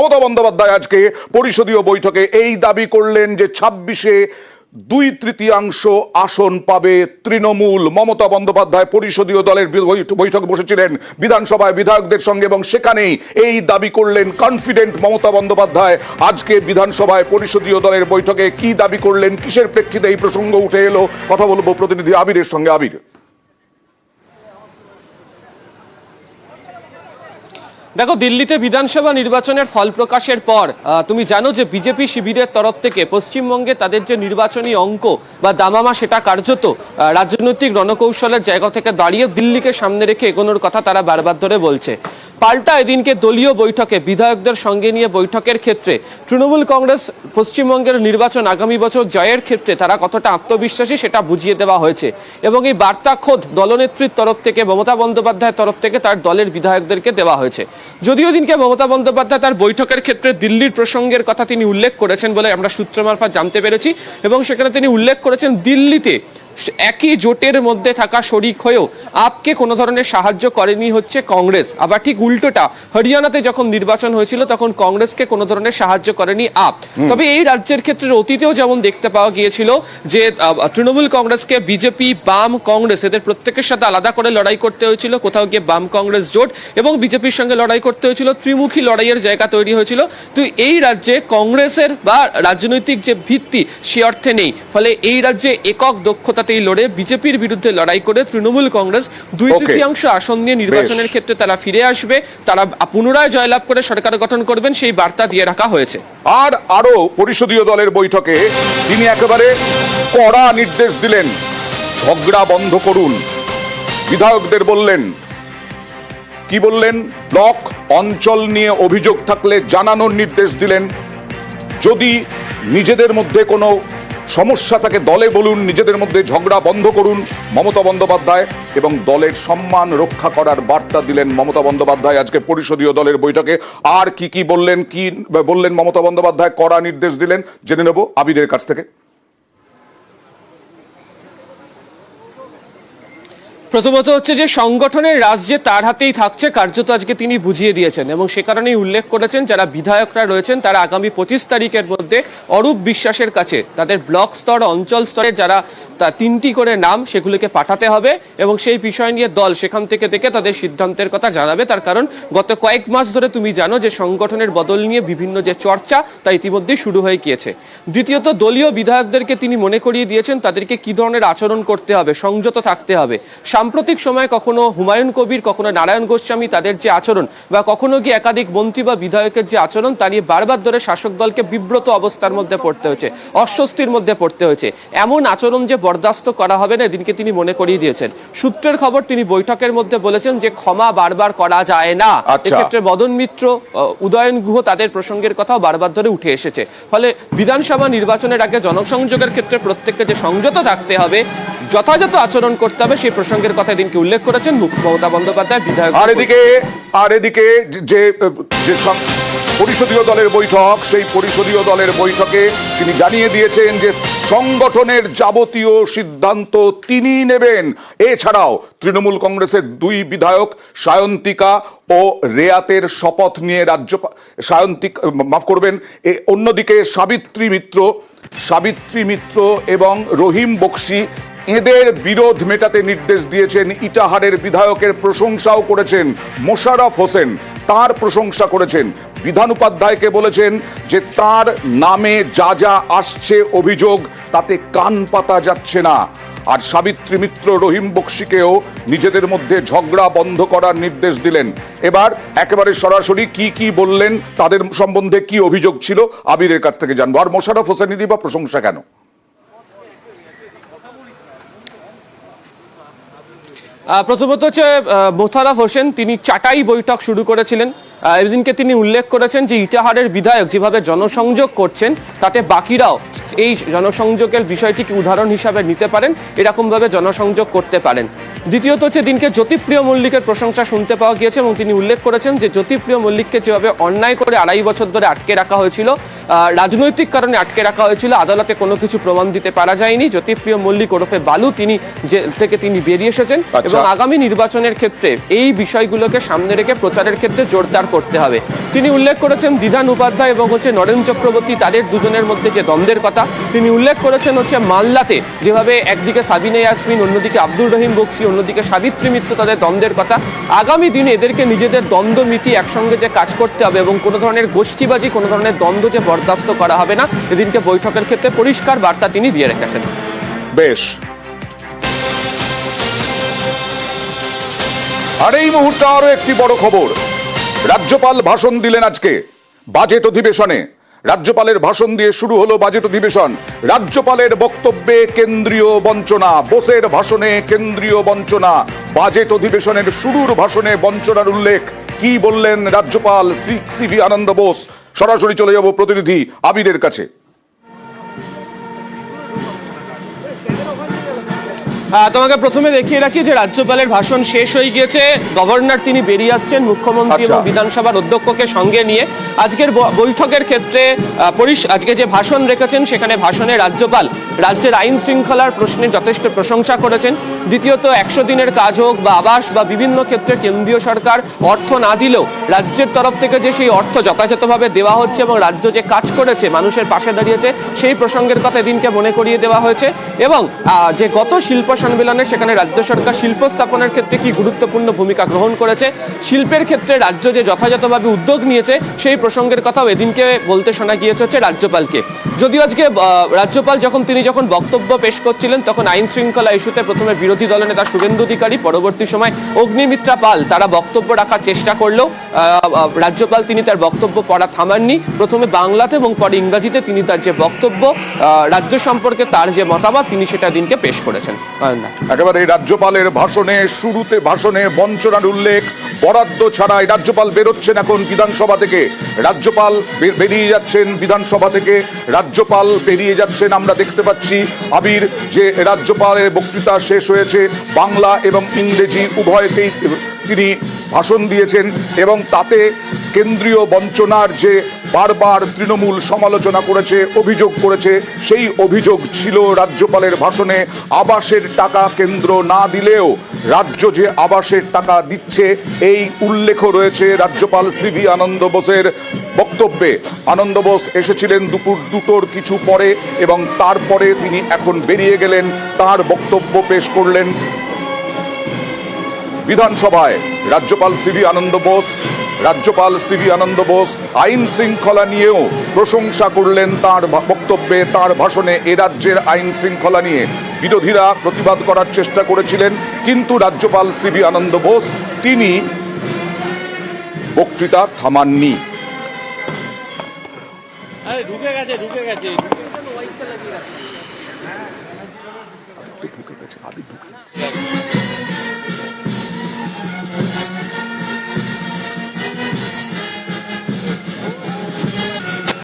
মমতা বন্দ্যোপাধ্যায় আজকে পরিষদীয় বৈঠকে এই দাবি করলেন যে ২৬-এ ২/৩ আসন পাবে তৃণমূল। মমতা বন্দ্যোপাধ্যায় পরিষদীয় দলের বৈঠক বসেছিলেন বিধানসভায় বিধায়কদের সঙ্গে এবং সেখানেই এই দাবি করলেন কনফিডেন্ট মমতা বন্দ্যোপাধ্যায়। আজকে বিধানসভায় পরিষদীয় দলের বৈঠকে কি দাবি করলেন, কিসের প্রেক্ষিতে এই প্রসঙ্গ উঠে এলো, কথা বলবো প্রতিনিধি আবিরের সঙ্গে। আবির, দেখো, দিল্লিতে বিধানসভা নির্বাচনের ফল প্রকাশের পর তুমি জানো যে বিজেপি শিবিরের তরফ থেকে পশ্চিমবঙ্গে তাদের যে নির্বাচনী অঙ্ক বা দামামা সেটা কার্যত রাজনৈতিক রণকৌশলের জায়গা থেকে দাঁড়িয়ে দিল্লিকে সামনে রেখে এগোনোর কথা তারা বারবার ধরে বলছে। পাল্টা এদিনকে দলীয় বৈঠকে বিধায়কদের সঙ্গে নিয়ে বৈঠকের ক্ষেত্রে তৃণমূল কংগ্রেস পশ্চিমবঙ্গের নির্বাচন আগামী বছর জয়ের ক্ষেত্রে তারা কতটা আত্মবিশ্বাসী সেটা বুঝিয়ে দেওয়া হয়েছে এবং এই বার্তা খোদ দলনেত্রীর তরফ থেকে, মমতা বন্দ্যোপাধ্যায়ের তরফ থেকে তার দলের বিধায়কদেরকে দেওয়া হয়েছে। যদিও দিনকে মমতা বন্দ্যোপাধ্যায় তার বৈঠকের ক্ষেত্রে দিল্লির প্রসঙ্গের কথা তিনি উল্লেখ করেছেন বলে আমরা সূত্র মারফত জানতে পেরেছি এবং সেখানে তিনি উল্লেখ করেছেন দিল্লিতে একই জোটের মধ্যে থাকা শরিক হয়েও আপকে কোনো ধরনের সাহায্য করেনি হচ্ছে কংগ্রেস। আবার ঠিক উল্টোটা, হরিয়ানাতে যখন নির্বাচন হয়েছিল তখন কংগ্রেসকে কোনো ধরনের সাহায্য করেনি আপ। তবে এই রাজ্যের ক্ষেত্রে অতীতেও যেমন দেখতে পাওয়া গিয়েছিল যে তৃণমূল কংগ্রেসকে বিজেপি, বাম, কংগ্রেস এদের প্রত্যেকের সাথে আলাদা করে লড়াই করতে হয়েছিল। কোথাও গিয়ে বাম কংগ্রেস জোট এবং বিজেপির সঙ্গে লড়াই করতে হয়েছিল, ত্রিমুখী লড়াইয়ের জায়গা তৈরি হয়েছিল। তো এই রাজ্যে কংগ্রেসের বা রাজনৈতিক যে ভিত্তি সে অর্থে নেই, ফলে এই রাজ্যে একক দক্ষতা লড়ে বিজেপির বিরুদ্ধে লড়াই করে তৃণমূল কংগ্রেস ২/৩ আসন নিয়ে নির্বাচনের ক্ষেত্রে তারা ফিরে আসবে, তারা পুনরায় জয়লাভ করে সরকার গঠন করবেন, সেই বার্তা দিয়ে রাখা হয়েছে। আর আরো পরিষদীয় দলের বৈঠকে তিনি একেবারে কড়া নির্দেশ দিলেন, ঝগড়া বন্ধ করুন। বিধায়কদের বললেন, কি বললেন, ব্লক অঞ্চল নিয়ে অভিযোগ থাকলে জানানোর নির্দেশ দিলেন। যদি নিজেদের মধ্যে কোনো সমস্যা থাকে দলে বলুন, নিজেদের মধ্যে ঝগড়া বন্ধ করুন মমতা বন্দ্যোপাধ্যায়, এবং দলের সম্মান রক্ষা করার বার্তা দিলেন মমতা বন্দ্যোপাধ্যায় আজকে পরিষদীয় দলের বৈঠকে। আর কি বললেন মমতা বন্দ্যোপাধ্যায়, কড়া নির্দেশ দিলেন, জেনে নেব আবিরের কাছ থেকে। প্রথমত হচ্ছে যে সংগঠনের রাজ যে তার হাতেই থাকছে কার্যত আজকে তিনি বুঝিয়ে দিয়েছেন এবং সে কারণেই উল্লেখ করেছেন যারা বিধায়করা রয়েছেন তারা আগামী ২৫ তারিখের মধ্যে অরূপ বিশ্বাসের কাছে তাদের ব্লক স্তর, অঞ্চল স্তরে যারা ৩টি করে নাম সেগুলিকে পাঠাতে হবে এবং সেই বিষয় নিয়ে দল সেখান থেকে দেখে তাদের সিদ্ধান্তের কথা জানাবে। তার কারণ গত কয়েক মাস ধরে তুমি জানো যে সংগঠনের বদল নিয়ে বিভিন্ন যে চর্চা তা ইতিমধ্যেই শুরু হয়ে গিয়েছে। দ্বিতীয়ত, দলীয় বিধায়কদেরকে তিনি মনে করিয়ে দিয়েছেন তাদেরকে কি ধরনের আচরণ করতে হবে, সংযত থাকতে হবে। সাম্প্রতিক সময়ে কখনো হুমায়ুন কবির, কখনো নারায়ণ গোস্বামী তাদের যে আচরণ বা কখনো গিয়ে একাধিক মন্ত্রী বা বিধায়কের যে আচরণ তা নিয়ে বারবার ধরে শাসক দলকে বিব্রত অবস্থার মধ্যে পড়তে হয়েছে, অস্বস্তির মধ্যে পড়তে হয়েছে। এমন আচরণ যে বরদাস্ত করা হবে না, এদিনকে তিনি মনে করিয়ে দিয়েছেন। সূত্রের খবর, তিনি বৈঠকের মধ্যে বলেছেন যে ক্ষমা বারবার করা যায় না। এক্ষেত্রে মদন মিত্র, উদয়ন গুহ তাদের প্রসঙ্গের কথাও বারবার ধরে উঠে এসেছে। ফলে বিধানসভা নির্বাচনের আগে জনসংযোগের ক্ষেত্রে প্রত্যেককে যে সংযত থাকতে হবে, যথাযথ আচরণ করতে হবে, সেই প্রসঙ্গের কথা দিনকে উল্লেখ করেছেন মমতা বন্দ্যোপাধ্যায় বিধায়ক। আর এদিকে যে পরিষদীয় দলের বৈঠক, সেই পরিষদীয় দলের বৈঠকে তিনি জানিয়ে দিয়েছেন যে সংগঠনের যাবতীয় সিদ্ধান্ত তিনি নেবেন। এছাড়াও তৃণমূল কংগ্রেসের ২ বিধায়ক সায়ন্তিকা ও রেয়াতের শপথ নিয়ে অন্যদিকে সাবিত্রী মিত্র এবং রহিম বক্সি এদের বিরোধ মেটাতে নির্দেশ দিয়েছেন। ইটাহারের বিধায়কের প্রশংসাও করেছেন মোশাররফ হোসেন, তার প্রশংসা করেছেন। বিধান উপাধ্যায়কে বলেছেন যে তার নামে যা যা আসছে অভিযোগ তাতে কান পাতা যাচ্ছে না। আর সাবিত্রী মিত্র, রহিম বক্সিকেও নিজেদের মধ্যে ঝগড়া বন্ধ করার নির্দেশ দিলেন। এবার একেবারে সরাসরি কি বললেন, তাদের সম্বন্ধে কি অভিযোগ ছিল, আবিরের কাছ থেকে জানবো। আর মোশাররফ হোসেনেরই বা প্রশংসা কেন? প্রথমত হচ্ছে মোশাররফ হোসেন, তিনি চাটাই বৈঠক শুরু করেছিলেন। এদিনকে তিনি উল্লেখ করেছেন যে ইটাহারের বিধায়ক যেভাবে জনসংযোগ করছেন তাতে বাকিরাও এই জনসংযোগের বিষয়টিকে উদাহরণ হিসাবে নিতে পারেন, এরকমভাবে জনসংযোগ করতে পারেন। দ্বিতীয়ত হচ্ছে দিনকে জ্যোতিপ্রিয় মল্লিকের প্রশংসা শুনতে পাওয়া গিয়েছে এবং তিনি উল্লেখ করেছেন যে জ্যোতিপ্রিয় মল্লিককে যেভাবে অন্যায় করে ২.৫ বছর ধরে আটকে রাখা হয়েছিল, রাজনৈতিক কারণে আটকে রাখা হয়েছিল। আদালতে কোনো কিছু প্রমাণ দিতে পারা যায়নি। জ্যোতিপ্রিয় মল্লিক ওরফে বালু তিনি জেল থেকে তিনি বেরিয়ে এসেছেন এবং আগামী নির্বাচনের ক্ষেত্রে এই বিষয়গুলোকে সামনে রেখে প্রচারের ক্ষেত্রে জোরদার করতে হবে। তিনি উল্লেখ করেছেন বিধান উপাধ্যায় এবং নরেন চক্রবর্তী তাদের দুজনের মধ্যে যে দ্বন্দ্বের কথা। তিনি উল্লেখ করেছেন মালদাতে যেভাবে একদিকে সাবিনা ইয়াসমিন, অন্যদিকে আব্দুর রহিম বক্সি, অন্যদিকে সাবিত্রী মিত্র তাদের দ্বন্দ্বের কথা। আগামী দিনে এদেরকে নিজেদের দ্বন্দ্ব মিটিয়ে একসঙ্গে যে কাজ করতে হবে এবং কোনো ধরনের গোষ্ঠীবাজি, কোনো ধরনের দ্বন্দ্ব যে বরদাস্ত করা হবে না, এদিনকে বৈঠকের ক্ষেত্রে পরিষ্কার বার্তা তিনি দিয়ে রেখেছেন। বেশ, আর এই মুহূর্তে আরো একটি বড় খবর। রাজ্যপাল ভাষণ দিলেন আজকে বাজেট অধিবেশনে। রাজ্যপালের ভাষণ দিয়ে শুরু হলো বাজেট অধিবেশন। রাজ্যপালের বক্তব্যে কেন্দ্রীয় বঞ্চনা, বোসের ভাষণে কেন্দ্রীয় বঞ্চনা। বাজেট অধিবেশনের শুরুর ভাষণে বঞ্চনার উল্লেখ। কি বললেন রাজ্যপাল সিভি আনন্দ বোস? সরাসরি চলে যাব প্রতিনিধি আবিরের কাছে। তোমাকে প্রথমে দেখিয়ে রাখি যে রাজ্যপালের ভাষণ শেষ হয়ে গিয়েছে। গভর্নর তিনি বেরিয়ে আসছেন মুখ্যমন্ত্রী এবং বিধানসভার অধ্যক্ষকে সঙ্গে নিয়ে। আজকের বৈঠকের ক্ষেত্রে আজকে যে ভাষণ রেখেছেন সেখানে ভাষণে রাজ্যপাল রাজ্যের আইন শৃঙ্খলার প্রশ্নে যথেষ্ট প্রশংসা করেছেন। দ্বিতীয়ত 100 দিনের কাজ হোক বা আবাস বা বিভিন্ন ক্ষেত্রে কেন্দ্রীয় সরকার অর্থ না দিলেও রাজ্যের তরফ থেকে যে সেই অর্থ যথাযথভাবে দেওয়া হচ্ছে এবং রাজ্য যে কাজ করেছে, মানুষের পাশে দাঁড়িয়েছে, সেই প্রসঙ্গের কথা এদিনকে মনে করিয়ে দেওয়া হয়েছে। এবং যে গত শিল্প সম্মেলনে সেখানে রাজ্য সরকার শিল্প স্থাপনের ক্ষেত্রে কি গুরুত্বপূর্ণ ভূমিকা গ্রহণ করেছে, শিল্পের ক্ষেত্রে রাজ্য যে যথাযথভাবে উদ্যোগ নিয়েছে সেই প্রসঙ্গের কথাও এদিনকে বলতে শোনা গিয়েছে হচ্ছে রাজ্যপালকে। যদিও আজকে রাজ্যপাল তিনি যখন বক্তব্য পেশ করছিলেন তখন আইন শৃঙ্খলা ইস্যুতে প্রথমে বিরোধী দলনেতা শুভেন্দু অধিকারী, পরবর্তী সময় অগ্নিমিত্রা পাল তারা বক্তব্য রাখার চেষ্টা করলেও রাজ্যপাল তিনি তার বক্তব্য পড়া থামাননি। প্রথমে বাংলাতে এবং পরে ইংরাজিতে তিনি তার যে বক্তব্য রাজ্য সম্পর্কে তার যে মতামত তিনি সেটা দিনকে পেশ করেছেন। একেবারে রাজ্যপালের শুরুতে ভাষণে বঞ্চনার উল্লেখ। বরাদ্দ ছাড়াই রাজ্যপাল বেরোচ্ছেন এখন বিধানসভা থেকে। রাজ্যপাল বেরিয়ে যাচ্ছেন বিধানসভা থেকে। রাজ্যপাল বেরিয়ে যাচ্ছেন, আমরা দেখতে পাচ্ছি আবির যে রাজ্যপালের বক্তৃতা শেষ হয়েছে। বাংলা এবং ইংরেজি উভয়তেই তিনি ভাষণ দিয়েছেন এবং তাতে কেন্দ্রীয় বঞ্চনার যে বারবার তৃণমূল সমালোচনা করেছে, অভিযোগ করেছে, সেই অভিযোগ ছিল রাজ্যপালের ভাষণে। আবাসের টাকা কেন্দ্র না দিলেও রাজ্য যে আবাসের টাকা দিচ্ছে এই উল্লেখ রয়েছে রাজ্যপাল সিভি আনন্দ বোসের বক্তব্যে। আনন্দ বোস এসেছিলেন দুপুর 2টোর কিছু পরে এবং তারপরে তিনি এখন বেরিয়ে গেলেন। তার বক্তব্য পেশ করলেন বিধানসভায় রাজ্যপাল সিভি আনন্দ বোস আইন শৃঙ্খলা নিয়েও প্রশংসা করলেন তার বক্তব্যে, তার ভাষণে। এ রাজ্যের আইন শৃঙ্খলা নিয়ে বিরোধীরা প্রতিবাদ করার চেষ্টা করেছিলেন, কিন্তু রাজ্যপাল সিভি আনন্দ বোস তিনি বক্তৃতা থামাননি। ঢুকে গেছে ঢুকে গেছে।